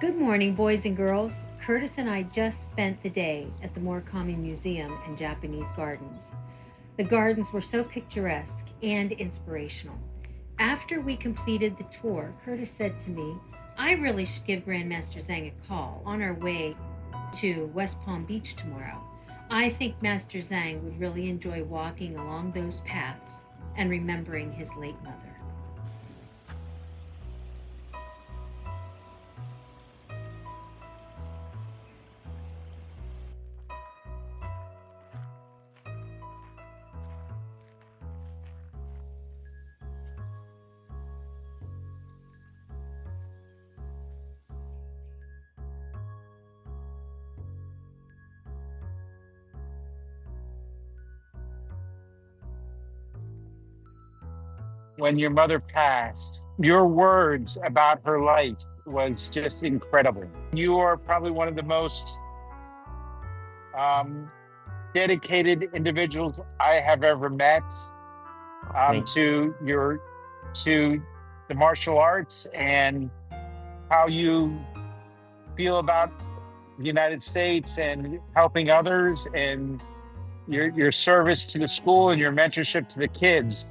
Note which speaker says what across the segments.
Speaker 1: Good morning, boys and girls. Curtis and I just spent the day at the Morikami Museum and Japanese Gardens. The gardens were so picturesque and inspirational. After we completed the tour, Curtis said to me, I really should give Grandmaster Zang a call on our way to West Palm Beach tomorrow. I think Master Zang would really enjoy walking along those paths and remembering his late mother.
Speaker 2: When your mother passed, your words about her life was just incredible. You are probably one of the most dedicated individuals I have ever met to the martial arts and how you feel about the United States and helping others and your service to the school and your mentorship to the kids.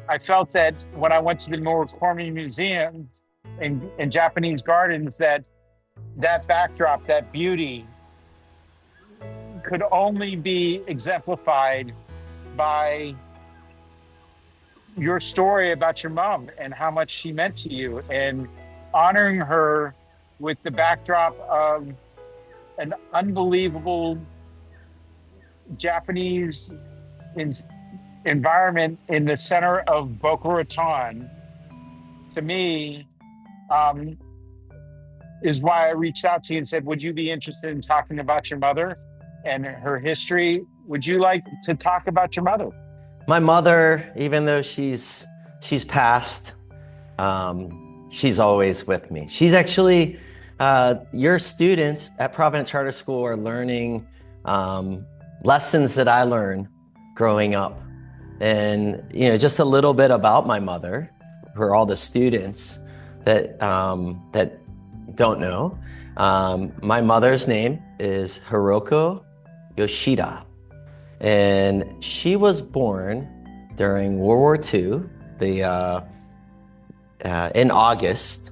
Speaker 2: I felt that when I went to the Morikami Museum in Japanese Gardens, that backdrop, that beauty, could only be exemplified by your story about your mom and how much she meant to you, and honoring her with the backdrop of an unbelievable Japanese environment in the center of Boca Raton, to me, is why I reached out to you and said, would you be interested in talking about your mother and her history? Would you like to talk about your mother?
Speaker 3: My mother, even though she's passed, she's always with me. She's actually, your students at Provident Charter School are learning lessons that I learned growing up. And, just a little bit about my mother for all the students that don't know. My mother's name is Hiroko Yoshida, and she was born during World War II, in August.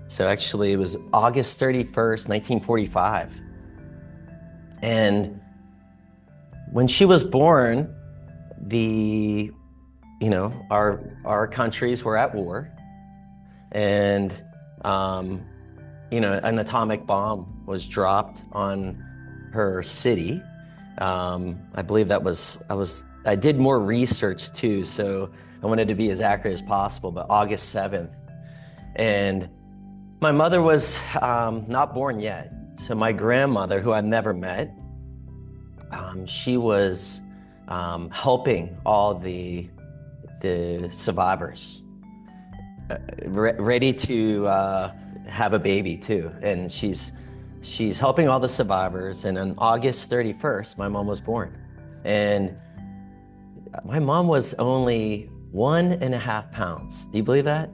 Speaker 3: So actually it was August 31st, 1945. And when she was born, our countries were at war, and an atomic bomb was dropped on her city. I believe I did more research too, so I wanted to be as accurate as possible, but August 7th. And my mother was not born yet. So my grandmother, who I've never met, she was helping all the survivors, ready to have a baby too. And she's helping all the survivors. And on August 31st, my mom was born. And my mom was only 1.5 pounds. Do you believe that?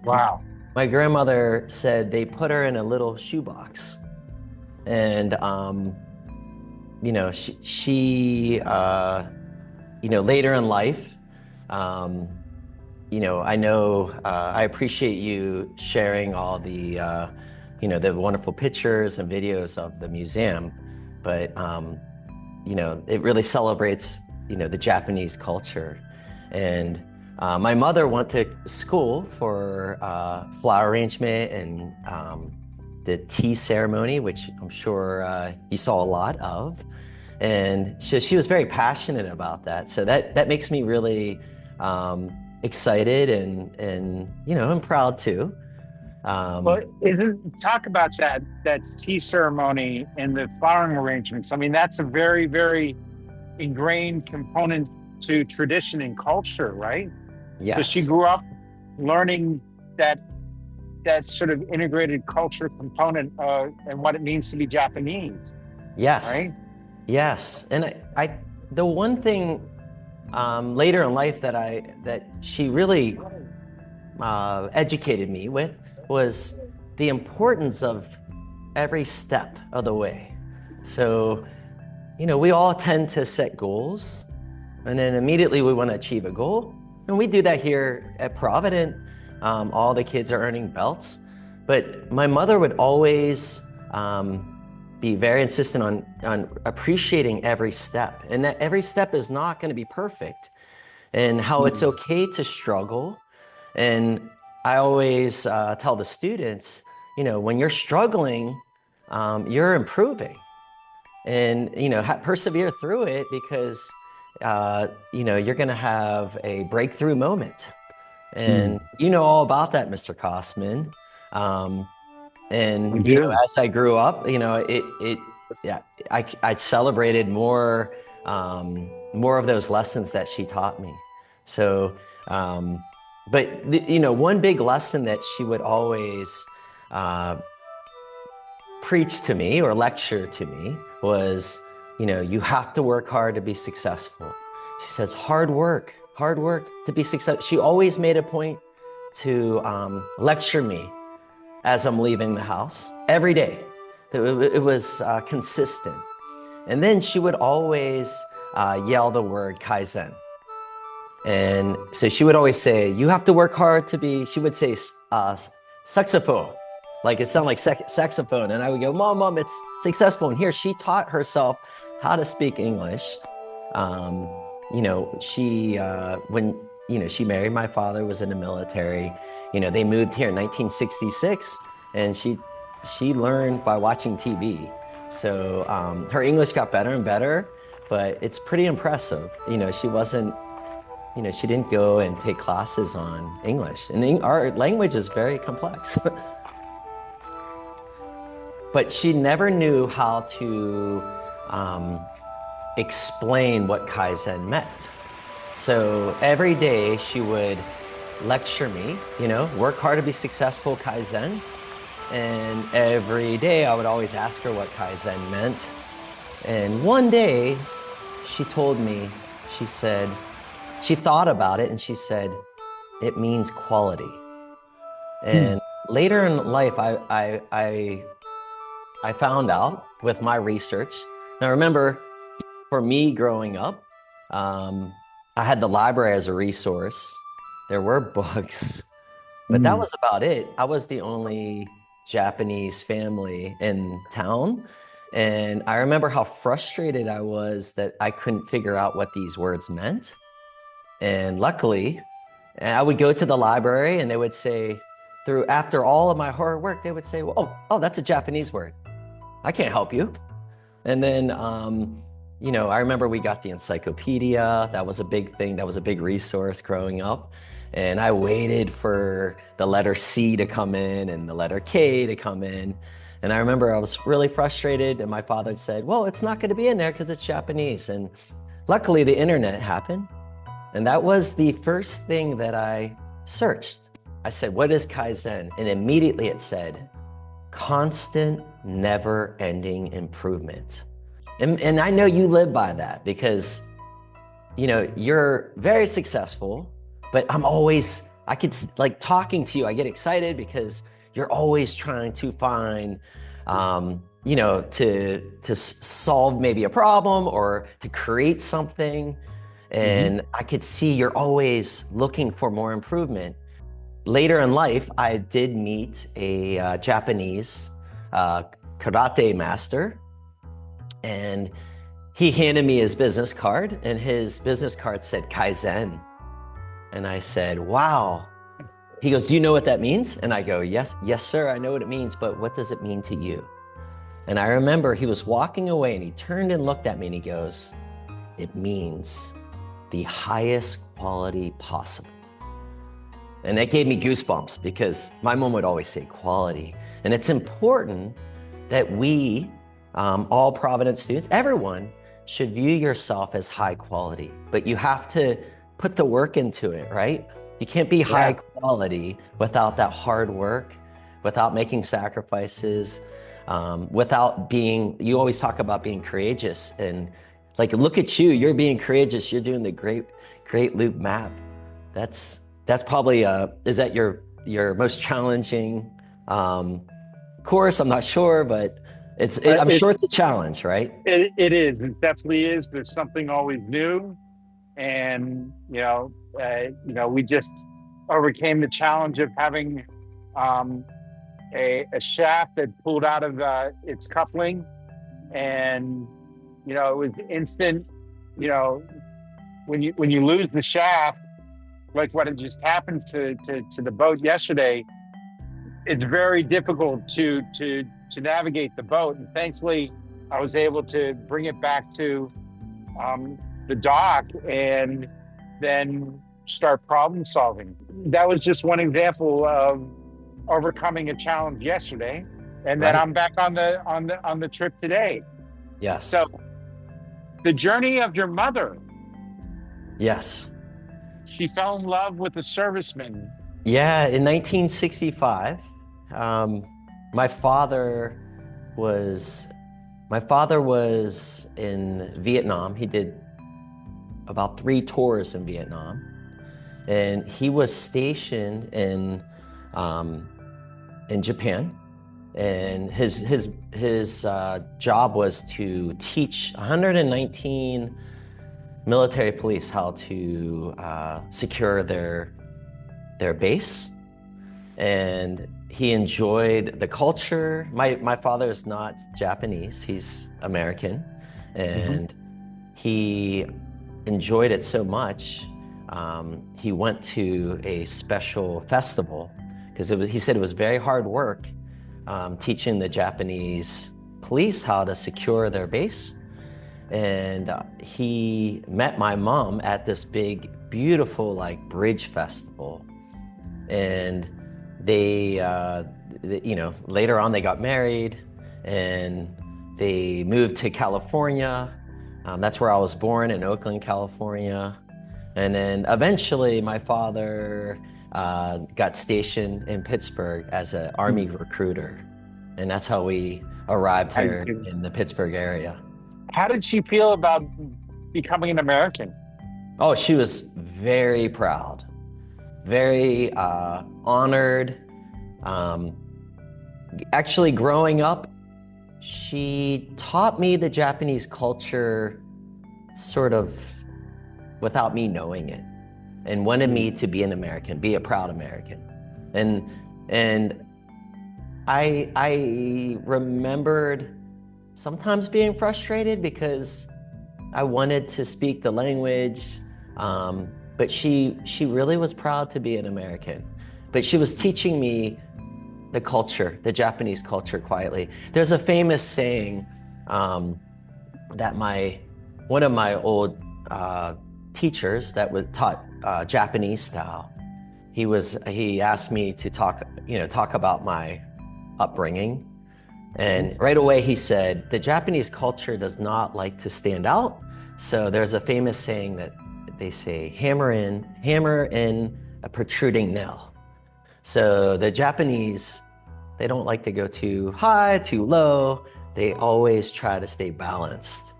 Speaker 2: Wow.
Speaker 3: My grandmother said they put her in a little shoebox. And she later in life, I know, I appreciate you sharing all the, the wonderful pictures and videos of the museum, but, it really celebrates, the Japanese culture. And my mother went to school for flower arrangement and the tea ceremony, which I'm sure you saw a lot of. And so she was very passionate about that. So that makes me really excited and I'm proud too.
Speaker 2: Talk about that tea ceremony and the flowering arrangements. I mean, that's a very, very ingrained component to tradition and culture, right?
Speaker 3: Yes.
Speaker 2: So she grew up learning that sort of integrated culture component and what it means to be Japanese.
Speaker 3: Yes.
Speaker 2: Right?
Speaker 3: Yes. And the one thing later in life that she really educated me with was the importance of every step of the way. So, we all tend to set goals, and then immediately we want to achieve a goal. And we do that here at Provident. All the kids are earning belts. But my mother would always be very insistent on appreciating every step, and that every step is not going to be perfect, and how it's okay to struggle. And I always tell the students, when you're struggling, you're improving, and persevere through it, because you're going to have a breakthrough moment. And all about that, Mr. Kossman. And as I grew up, I celebrated more of those lessons that she taught me. So, but one big lesson that she would always preach to me or lecture to me was, you have to work hard to be successful. She says, hard work to be successful. She always made a point to lecture me as I'm leaving the house every day. It was consistent. And then she would always yell the word Kaizen. And so she would always say, you have to work hard to be, she would say, saxophone. Like it sounded like saxophone. And I would go, Mom, it's successful. And here she taught herself how to speak English. When she married my father, was in the military. They moved here in 1966, and she learned by watching TV. So her English got better and better, but it's pretty impressive. She wasn't, she didn't go and take classes on English, and our language is very complex. But she never knew how to explain what Kaizen meant. So every day she would lecture me, work hard to be successful, Kaizen. And every day I would always ask her what Kaizen meant. And one day she told me, she said, she thought about it and she said, it means quality. And later in life, I found out with my research. Now remember, for me growing up, I had the library as a resource. There were books, but that was about it. I was the only Japanese family in town. And I remember how frustrated I was that I couldn't figure out what these words meant. And luckily, I would go to the library and they would say, after all of my hard work, they would say, well, oh, that's a Japanese word. I can't help you. And then, I remember we got the encyclopedia. That was a big thing. That was a big resource growing up. And I waited for the letter C to come in and the letter K to come in. And I remember I was really frustrated, and my father said, well, it's not going to be in there because it's Japanese. And luckily the internet happened. And that was the first thing that I searched. I said, what is Kaizen? And immediately it said, constant, never-ending improvement. And I know you live by that because, you're very successful, but I could like talking to you, I get excited because you're always trying to find, to solve maybe a problem or to create something. And I could see you're always looking for more improvement. Later in life, I did meet a Japanese karate master, and he handed me his business card, and his business card said Kaizen. And I said, wow. He goes, do you know what that means? And I go, yes, sir, I know what it means, but what does it mean to you? And I remember he was walking away and he turned and looked at me and he goes, it means the highest quality possible. And that gave me goosebumps because my mom would always say quality. And it's important that we, all Provident students, everyone should view yourself as high quality, but you have to put the work into it, right? You can't be high quality without that hard work, without making sacrifices, without being, you always talk about being courageous, and like, look at you, you're being courageous. You're doing the great loop map. That's probably, is that your most challenging course. I'm not sure, but I'm sure it's a challenge, right?
Speaker 2: It is. It definitely is. There's something always new, and we just overcame the challenge of having a shaft that pulled out of its coupling, and it was instant. When you lose the shaft, like what had just happened to the boat yesterday, it's very difficult to navigate the boat. And thankfully, I was able to bring it back to the dock and then start problem solving. That was just one example of overcoming a challenge yesterday, and then I'm back on the trip today.
Speaker 3: Yes.
Speaker 2: So the journey of your mother.
Speaker 3: Yes.
Speaker 2: She fell in love with a serviceman.
Speaker 3: Yeah, in 1965, my father was in Vietnam. He did about 3 tours in Vietnam, and he was stationed in Japan. And his job was to teach 119 military police how to secure their base. And he enjoyed the culture. My father is not Japanese, he's American. And he enjoyed it so much, he went to a special festival, because he said it was very hard work teaching the Japanese police how to secure their base. And he met my mom at this big, beautiful, bridge festival. And they later on they got married, and they moved to California. That's where I was born, in Oakland, California. And then eventually my father got stationed in Pittsburgh as an Army recruiter. And that's how we arrived here in the Pittsburgh area.
Speaker 2: How did she feel about becoming an American?
Speaker 3: Oh, she was very proud, very honored. Actually, growing up, she taught me the Japanese culture sort of without me knowing it, and wanted me to be an American, be a proud American. And I remembered sometimes being frustrated because I wanted to speak the language, but she really was proud to be an American. But she was teaching me the culture, the Japanese culture, quietly. There's a famous saying that one of my old teachers that taught Japanese style, he asked me to talk about my upbringing. And right away he said, the Japanese culture does not like to stand out. So there's a famous saying that they say, hammer in a protruding nail. So the Japanese, they don't like to go too high, too low. They always try to stay balanced.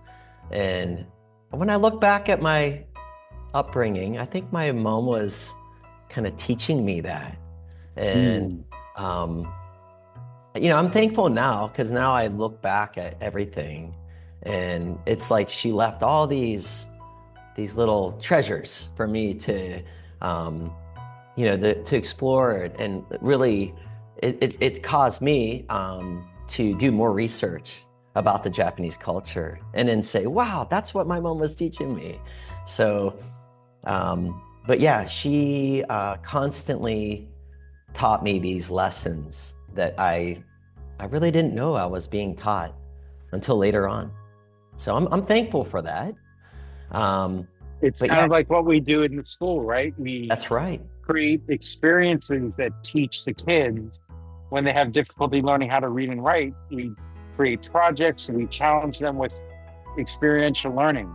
Speaker 3: And when I look back at my upbringing, I think my mom was kind of teaching me that. And I'm thankful now, because now I look back at everything, and it's like she left all these little treasures for me to to explore. And really it caused me to do more research about the Japanese culture, and then say, wow, that's what my mom was teaching me. So but yeah, she constantly taught me these lessons that I really didn't know I was being taught until later on. So I'm thankful for that.
Speaker 2: It's kind of like what we do in the school, right?
Speaker 3: That's right.
Speaker 2: Create experiences that teach the kids when they have difficulty learning how to read and write. We create projects and we challenge them with experiential learning,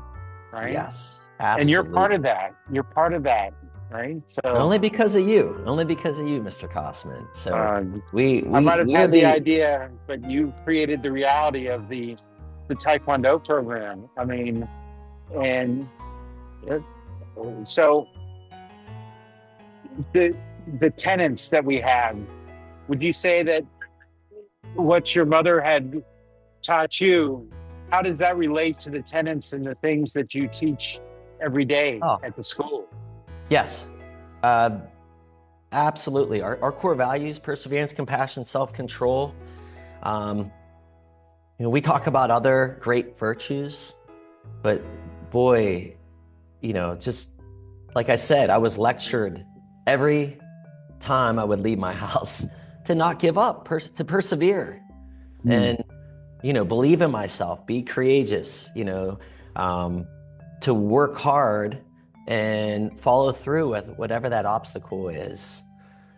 Speaker 2: right?
Speaker 3: Yes, absolutely.
Speaker 2: And you're part of that. You're part of that, right? So
Speaker 3: only because of you, Mr. Kossman. So we
Speaker 2: I might have had the idea, but you created the reality of the Taekwondo program. I mean, and so the tenets that we have, would you say that what your mother had taught you, how does that relate to the tenets and the things that you teach every day at the school?
Speaker 3: Yes, absolutely. Our core values: perseverance, compassion, self-control. We talk about other great virtues, but boy, just like I said, I was lectured every time I would leave my house to not give up, to persevere, and believe in myself, be courageous, to work hard and follow through with whatever that obstacle is.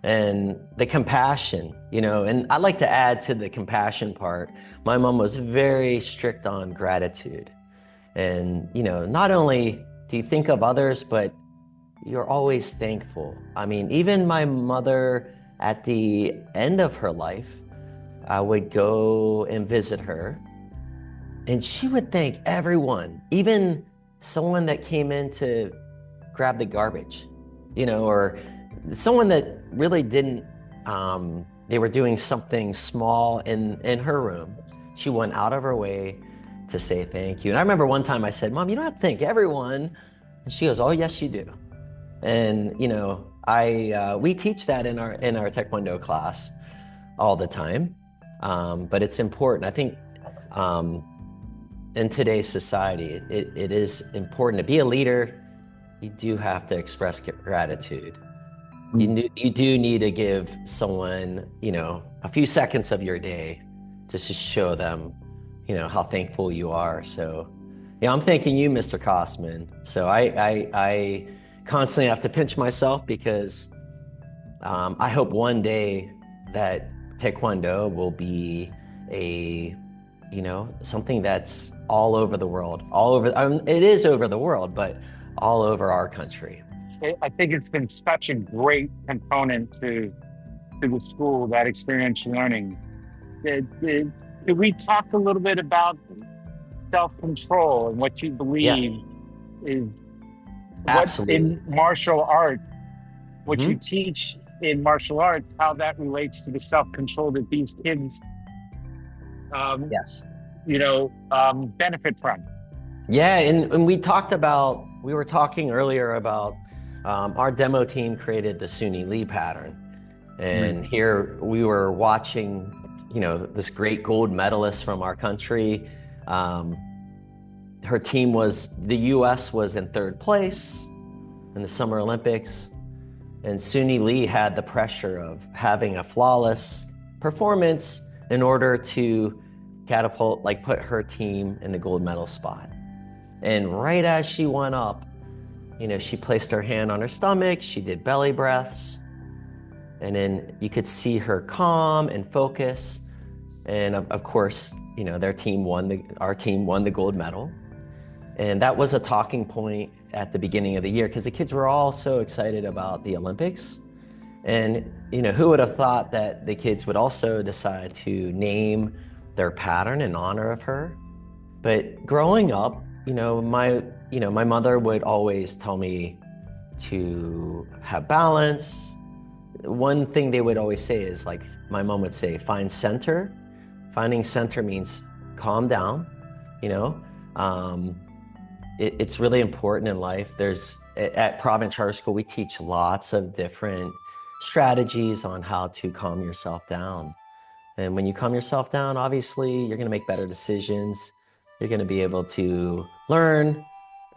Speaker 3: And the compassion, and I like to add to the compassion part, my mom was very strict on gratitude. And, not only do you think of others, but you're always thankful. I mean, even my mother at the end of her life, I would go and visit her, and she would thank everyone, even someone that came in to grab the garbage, or someone that really didn't, they were doing something small in her room. She went out of her way to say thank you. And I remember one time I said, "Mom, you don't have to thank everyone." And she goes, "Oh, yes, you do." And, we teach that in our Taekwondo class all the time. But it's important. I think in today's society, it is important to be a leader. You do have to express gratitude. You do need to give someone, a few seconds of your day to just show them, how thankful you are. So, I'm thanking you, Mr. Kossman. So I constantly have to pinch myself because I hope one day that Taekwondo will be something that's all over the world, it is over the world, but all over our country.
Speaker 2: I think it's been such a great component to the school, that experiential learning. Could we talk a little bit about self-control and what you believe is what in martial arts, what you teach in martial arts, how that relates to the self-control that these kids benefit from?
Speaker 3: Yeah, and we were talking earlier about our demo team created the Suni Lee pattern. And here we were watching, this great gold medalist from our country. Her team the US was in third place in the Summer Olympics. And Suni Lee had the pressure of having a flawless performance in order to put her team in the gold medal spot. And right as she went up, she placed her hand on her stomach, she did belly breaths, and then you could see her calm and focus. And of course, our team won the gold medal. And that was a talking point at the beginning of the year because the kids were all so excited about the Olympics. And, who would have thought that the kids would also decide to name their pattern in honor of her? But growing up, my mother would always tell me to have balance. One thing they would always say is my mom would say, find center. Finding center means calm down, It's really important in life. At Provident Charter School, we teach lots of different strategies on how to calm yourself down. And when you calm yourself down, obviously, you're going to make better decisions. You're going to be able to learn,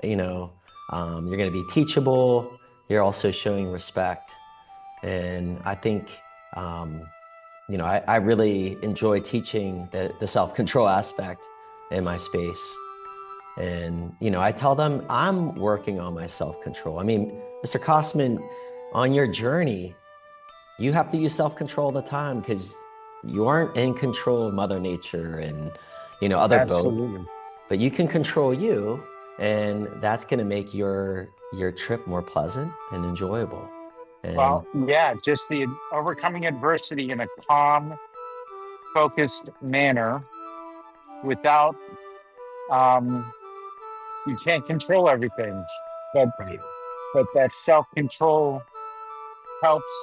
Speaker 3: you're going to be teachable. You're also showing respect. And I think, I really enjoy teaching the self-control aspect in my space. And, I tell them I'm working on my self-control. I mean, Mr. Kossman, on your journey, you have to use self-control all the time because you aren't in control of Mother Nature and, other boats. But you can control you, and that's going to make your trip more pleasant and enjoyable. And
Speaker 2: just the overcoming adversity in a calm, focused manner without, you can't control everything, but that self-control helps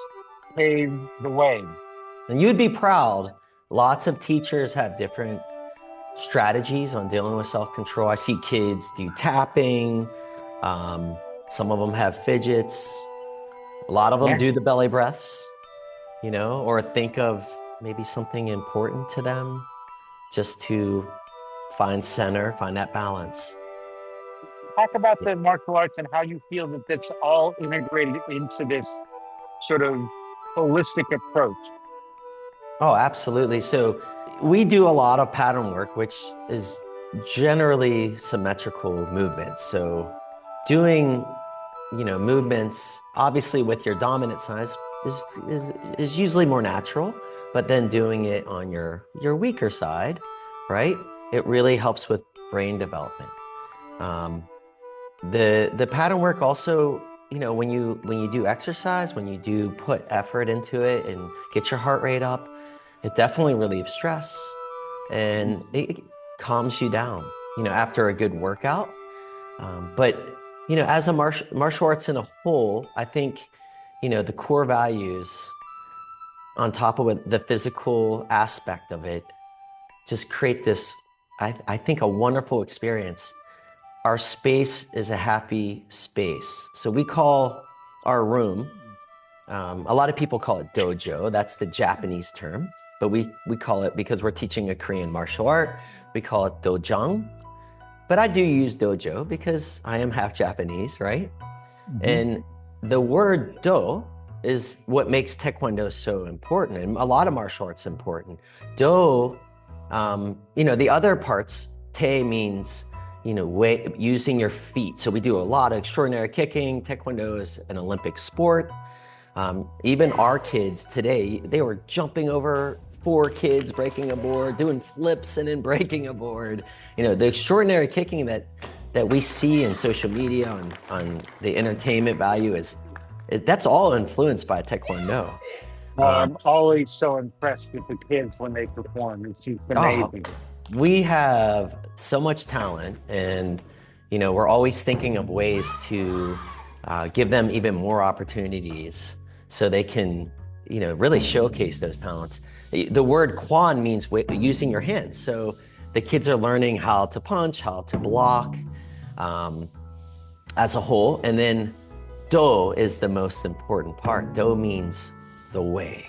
Speaker 2: pave the way.
Speaker 3: And you'd be proud lots of teachers have different strategies on dealing with self-control. I see kids do tapping. Some of them have fidgets. A lot of them do the belly breaths, or think of maybe something important to them just to find center, find that balance.
Speaker 2: Talk about the martial arts and how you feel that that's all integrated into this sort of holistic approach.
Speaker 3: Oh, absolutely. So we do a lot of pattern work, which is generally symmetrical movements. So doing, movements, obviously with your dominant side is usually more natural, but then doing it on your weaker side, right? It really helps with brain development. The pattern work also, when you do exercise, when you do put effort into it and get your heart rate up, it definitely relieves stress and it calms you down, after a good workout. But, as a martial arts in a whole, I think, the core values on top of the physical aspect of it just create this, I think, a wonderful experience. Our space is a happy space. So we call our room, a lot of people call it dojo. That's the Japanese term, but we call it, because we're teaching a Korean martial art, we call it dojang. But I do use dojo because I am half Japanese, right? Mm-hmm. And the word do is what makes Taekwondo so important, and a lot of martial arts important. Do, the other parts, te means, using your feet. So we do a lot of extraordinary kicking. Taekwondo is an Olympic sport. Even our kids today, they were jumping over 4 kids, breaking a board, doing flips and then breaking a board. The extraordinary kicking that we see in social media on the entertainment value that's all influenced by Taekwondo.
Speaker 2: I'm always so impressed with the kids when they perform. It's amazing.
Speaker 3: We have so much talent, and we're always thinking of ways to give them even more opportunities so they can really showcase those talents. The word kwan means using your hands, so the kids are learning how to punch, how to block as a whole. And then do is the most important part. Do means the way.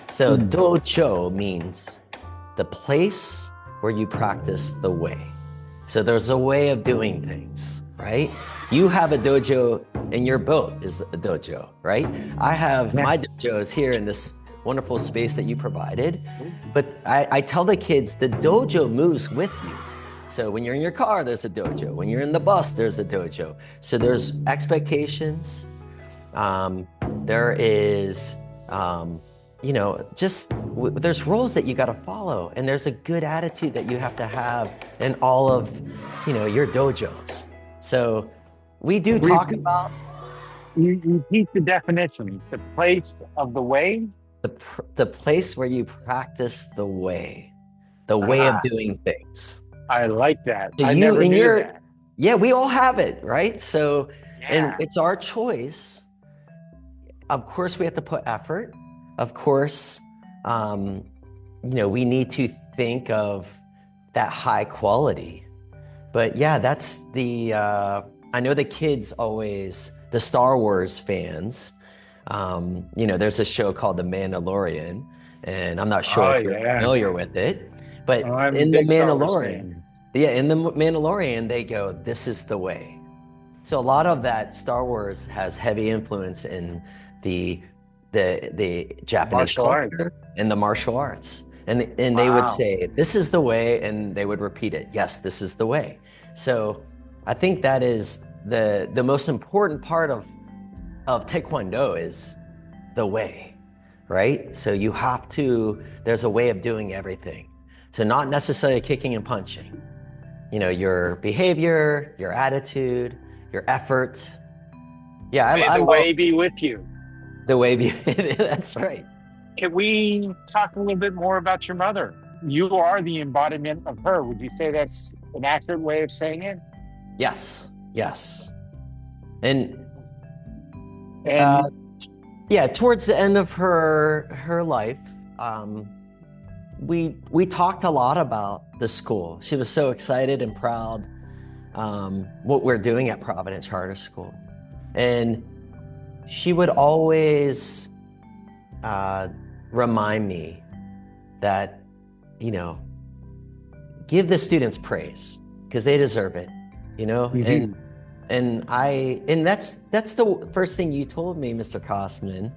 Speaker 3: So dojo means the place where you practice the way. So there's a way of doing things, right? You have a dojo and your boat is a dojo, right? I have my dojos here in this wonderful space that you provided, but I tell the kids the dojo moves with you. So when you're in your car, there's a dojo. When you're in the bus, there's a dojo. So there's expectations. There is, there's rules that you got to follow, and there's a good attitude that you have to have in all of, your dojos. So we do talk about.
Speaker 2: You teach the definition, the place of the way.
Speaker 3: The place where you practice the way of doing things.
Speaker 2: I like that.
Speaker 3: So
Speaker 2: I never knew that.
Speaker 3: Yeah, we all have it, right? So, and it's our choice. Of course, we have to put effort. Of course, we need to think of that high quality. But yeah, that's I know the kids always, the Star Wars fans, there's a show called The Mandalorian, and I'm not sure if you're familiar with it, but in The Mandalorian, in The Mandalorian, they go, this is the way. So a lot of that Star Wars has heavy influence in the Japanese culture and the martial arts. And they would say, this is the way, and they would repeat it. Yes, this is the way. So I think that is the most important part of Taekwondo is the way, right? So you have to, there's a way of doing everything. So not necessarily kicking and punching. Your behavior, your attitude, your effort. Yeah,
Speaker 2: May the way be with you.
Speaker 3: The way be, that's right.
Speaker 2: Can we talk a little bit more about your mother? You are the embodiment of her. Would you say that's an accurate way of saying it?
Speaker 3: Yes. And towards the end of her life, we talked a lot about the school. She was so excited and proud what we're doing at Provident Charter School. And she would always remind me that, give the students praise because they deserve it, Mm-hmm. And that's the first thing you told me, Mr. Kossman,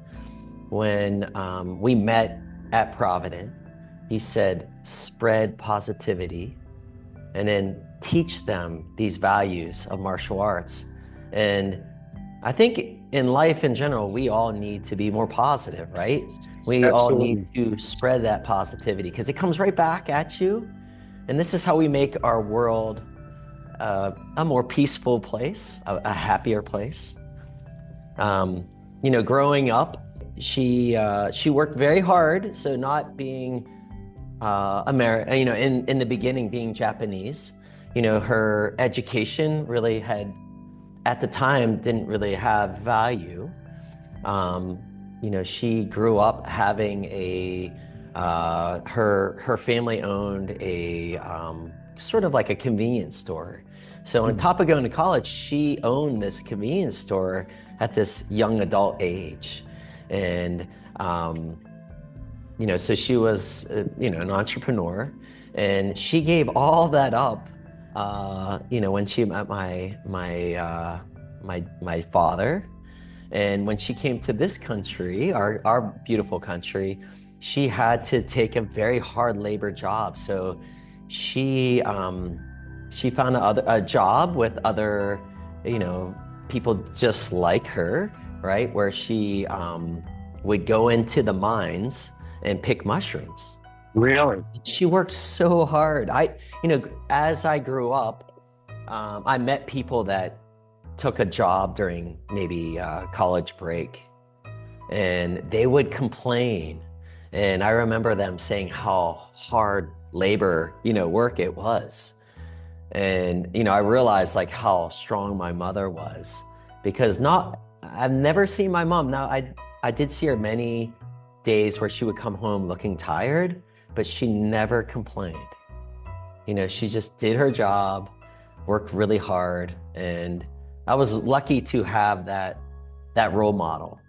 Speaker 3: when we met at Provident. He said, spread positivity and then teach them these values of martial arts. And I think in life in general, we all need to be more positive, right? We all need to spread that positivity because it comes right back at you. And this is how we make our world a more peaceful place, a happier place. Growing up, she worked very hard. So not being in the beginning being Japanese, her education really at the time didn't really have value. She grew up having her family owned a sort of like a convenience store. So on top of going to college, she owned this convenience store at this young adult age. And, so she was, an entrepreneur, and she gave all that up, when she met my father. And when she came to this country, our beautiful country, she had to take a very hard labor job. So she found a job with other, people just like her, right? Where she would go into the mines and pick mushrooms.
Speaker 2: Really?
Speaker 3: She worked so hard. As I grew up, I met people that took a job during maybe college break, and they would complain. And I remember them saying how hard labor, work it was. And, I realized like how strong my mother was, because I've never seen my mom. Now, I did see her many days where she would come home looking tired, but she never complained. She just did her job, worked really hard. And I was lucky to have that role model,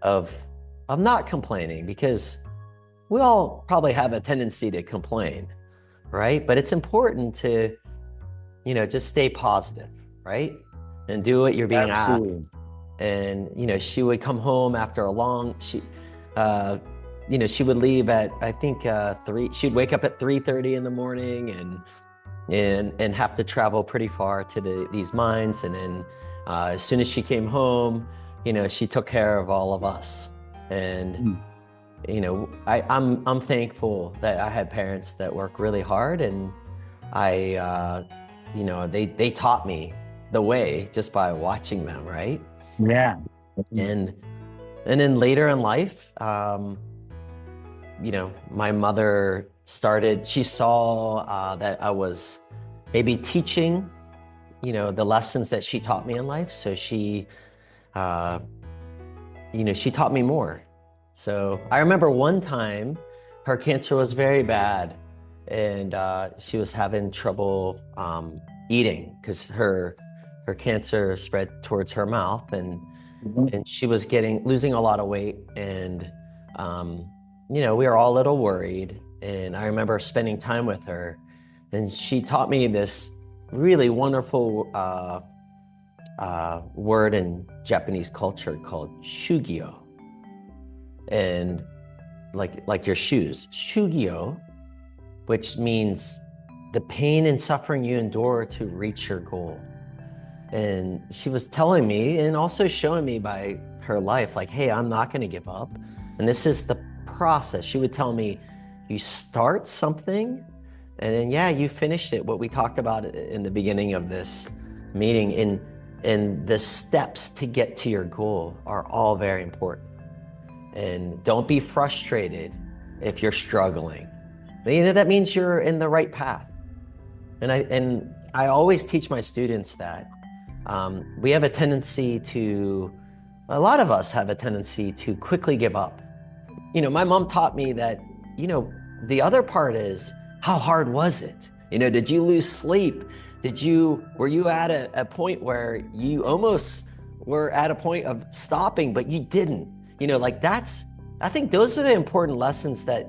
Speaker 3: of not complaining, because we all probably have a tendency to complain, right? But it's important to, just stay positive, right? And do what you're being asked. And, she would come home after she would leave at, I think, 3. She'd wake up at 3:30 in the morning and have to travel pretty far to these mines. And then as soon as she came home, she took care of all of us. And, I'm thankful that I had parents that work really hard, and they taught me the way just by watching them, right?
Speaker 2: Yeah.
Speaker 3: And then later in life, my mother she saw that I was maybe teaching, the lessons that she taught me in life. So she taught me more. So I remember one time her cancer was very bad, and she was having trouble eating because her cancer spread towards her mouth, and she was losing a lot of weight. And, we were all a little worried. And I remember spending time with her, and she taught me this really wonderful word in Japanese culture called shugyo. And like your shoes, shugyo, which means the pain and suffering you endure to reach your goal. And she was telling me and also showing me by her life, like, hey, I'm not going to give up. And this is the process. She would tell me, you start something, and then, you finished it. What we talked about in the beginning of this meeting, and the steps to get to your goal are all very important. And don't be frustrated if you're struggling. That means you're in the right path. And I always teach my students that we have a tendency a lot of us have a tendency to quickly give up. My mom taught me that, the other part is, how hard was it? You know, did you lose sleep? Were you at a point where you almost were at a point of stopping, but you didn't? You know, like I think those are the important lessons that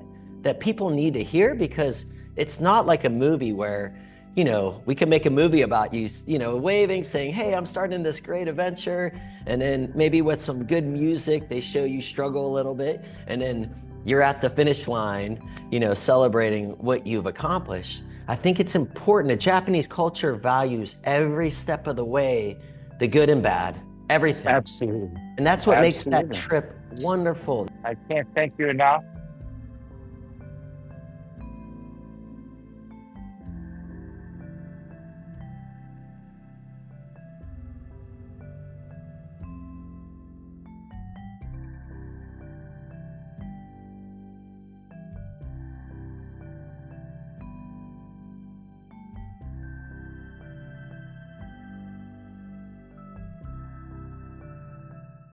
Speaker 3: people need to hear, because it's not like a movie where, you know, we can make a movie about you, you know, waving, saying, hey, I'm starting this great adventure. And then maybe with some good music, they show you struggle a little bit. And then you're at the finish line, you know, celebrating what you've accomplished. I think it's important. The Japanese culture values every step of the way, the good and bad, everything.
Speaker 2: Absolutely.
Speaker 3: And that's what makes that trip wonderful.
Speaker 2: I can't thank you enough.